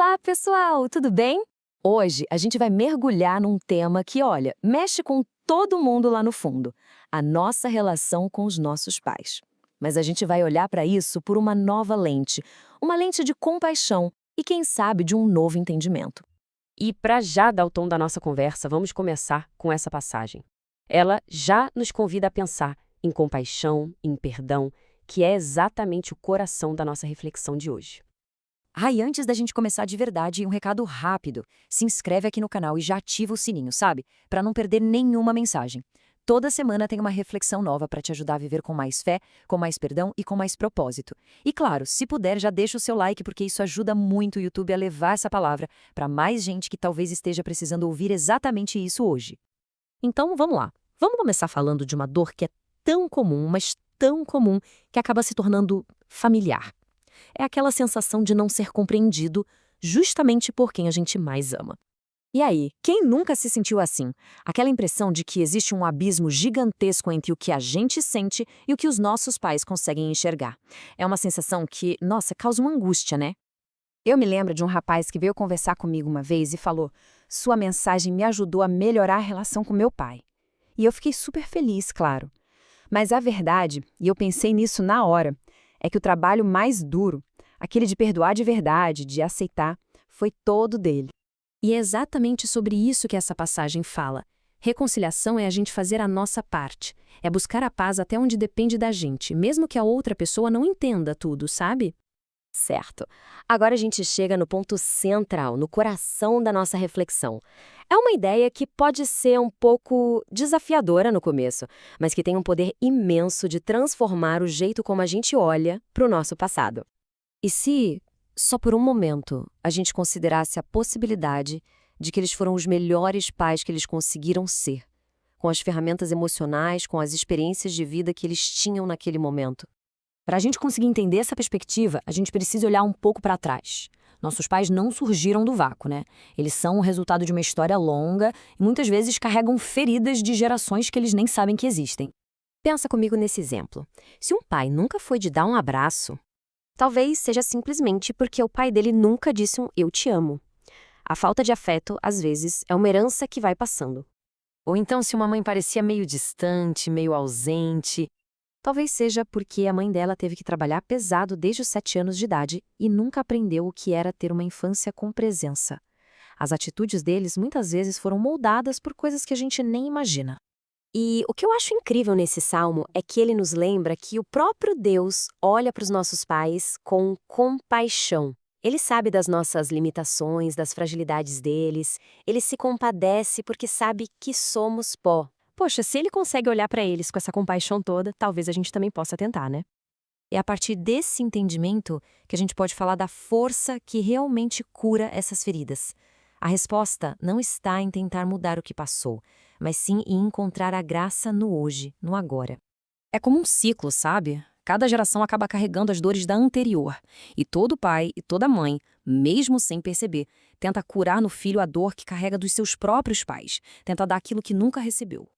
Olá, pessoal, tudo bem? Hoje a gente vai mergulhar num tema que, olha, mexe com todo mundo lá no fundo, a nossa relação com os nossos pais. Mas a gente vai olhar para isso por uma lente de compaixão e, quem sabe, de um novo entendimento. E para já dar o tom da nossa conversa, vamos começar com essa passagem. Ela já nos convida a pensar em compaixão, em perdão, que é exatamente o coração da nossa reflexão de hoje. E antes da gente começar de verdade, um recado rápido. Se inscreve aqui no canal e já ativa o sininho, sabe? Para não perder nenhuma mensagem. Toda semana tem uma reflexão nova para te ajudar a viver com mais fé, com mais perdão e com mais propósito. E claro, se puder, já deixa o seu like, porque isso ajuda muito o YouTube a levar essa palavra para mais gente que talvez esteja precisando ouvir exatamente isso hoje. Então, vamos lá. Vamos começar falando de uma dor que é tão comum, mas tão comum, que acaba se tornando familiar. É aquela sensação de não ser compreendido justamente por quem a gente mais ama. E aí, quem nunca se sentiu assim? Aquela impressão de que existe um abismo gigantesco entre o que a gente sente e o que os nossos pais conseguem enxergar. É uma sensação que, nossa, causa uma angústia, né? Eu me lembro de um rapaz que veio conversar comigo uma vez e falou: "Sua mensagem me ajudou a melhorar a relação com meu pai." E eu fiquei super feliz, claro. Mas a verdade, e eu pensei nisso na hora, é que o trabalho mais duro, aquele de perdoar de verdade, de aceitar, foi todo dele. E é exatamente sobre isso que essa passagem fala. Reconciliação é a gente fazer a nossa parte. É buscar a paz até onde depende da gente, mesmo que a outra pessoa não entenda tudo, sabe? Certo. Agora a gente chega no ponto central, no coração da nossa reflexão. É uma ideia que pode ser um pouco desafiadora no começo, mas que tem um poder imenso de transformar o jeito como a gente olha para o nosso passado. E se, só por um momento, a gente considerasse a possibilidade de que eles foram os melhores pais que eles conseguiram ser, com as ferramentas emocionais, com as experiências de vida que eles tinham naquele momento? Para a gente conseguir entender essa perspectiva, a gente precisa olhar um pouco para trás. Nossos pais não surgiram do vácuo, né? Eles são o resultado de uma história longa e muitas vezes carregam feridas de gerações que eles nem sabem que existem. Pensa comigo nesse exemplo. Se um pai nunca foi de dar um abraço, talvez seja simplesmente porque o pai dele nunca disse um "eu te amo". A falta de afeto, às vezes, é uma herança que vai passando. Ou então, se uma mãe parecia meio distante, meio ausente, talvez seja porque a mãe dela teve que trabalhar pesado desde os 7 anos de idade e nunca aprendeu o que era ter uma infância com presença. As atitudes deles muitas vezes foram moldadas por coisas que a gente nem imagina. E o que eu acho incrível nesse salmo é que ele nos lembra que o próprio Deus olha para os nossos pais com compaixão. Ele sabe das nossas limitações, das fragilidades deles. Ele se compadece porque sabe que somos pó. Poxa, se ele consegue olhar para eles com essa compaixão toda, talvez a gente também possa tentar, né? É a partir desse entendimento que a gente pode falar da força que realmente cura essas feridas. A resposta não está em tentar mudar o que passou, mas sim em encontrar a graça no hoje, no agora. É como um ciclo, sabe? Cada geração acaba carregando as dores da anterior. E todo pai e toda mãe, mesmo sem perceber, tenta curar no filho a dor que carrega dos seus próprios pais, tenta dar aquilo que nunca recebeu.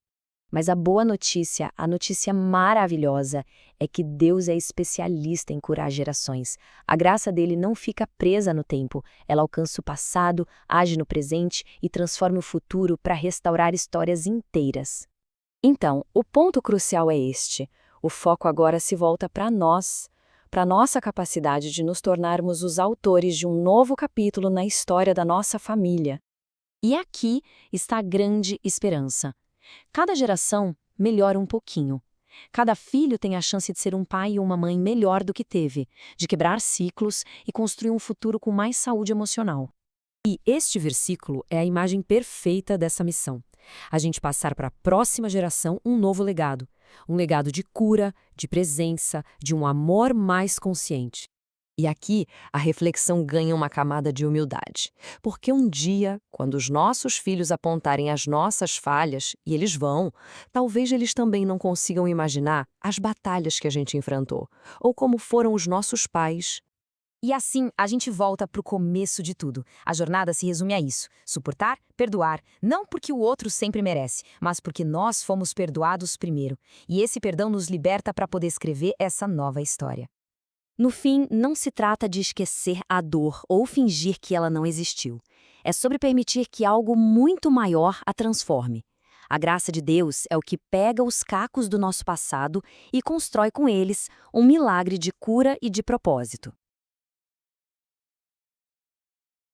Mas a boa notícia, a notícia maravilhosa, é que Deus é especialista em curar gerações. A graça dele não fica presa no tempo, ela alcança o passado, age no presente e transforma o futuro para restaurar histórias inteiras. Então, o ponto crucial é este. O foco agora se volta para nós, para nossa capacidade de nos tornarmos os autores de um novo capítulo na história da nossa família. E aqui está a grande esperança. Cada geração melhora um pouquinho. Cada filho tem a chance de ser um pai e uma mãe melhor do que teve, de quebrar ciclos e construir um futuro com mais saúde emocional. E este versículo é a imagem perfeita dessa missão. A gente passar para a próxima geração um novo legado. Um legado de cura, de presença, de um amor mais consciente. E aqui a reflexão ganha uma camada de humildade. Porque um dia, quando os nossos filhos apontarem as nossas falhas, e eles vão, talvez eles também não consigam imaginar as batalhas que a gente enfrentou, ou como foram os nossos pais. E assim, a gente volta para o começo de tudo. A jornada se resume a isso: suportar, perdoar, não porque o outro sempre merece, mas porque nós fomos perdoados primeiro. E esse perdão nos liberta para poder escrever essa nova história. No fim, não se trata de esquecer a dor ou fingir que ela não existiu. É sobre permitir que algo muito maior a transforme. A graça de Deus é o que pega os cacos do nosso passado e constrói com eles um milagre de cura e de propósito.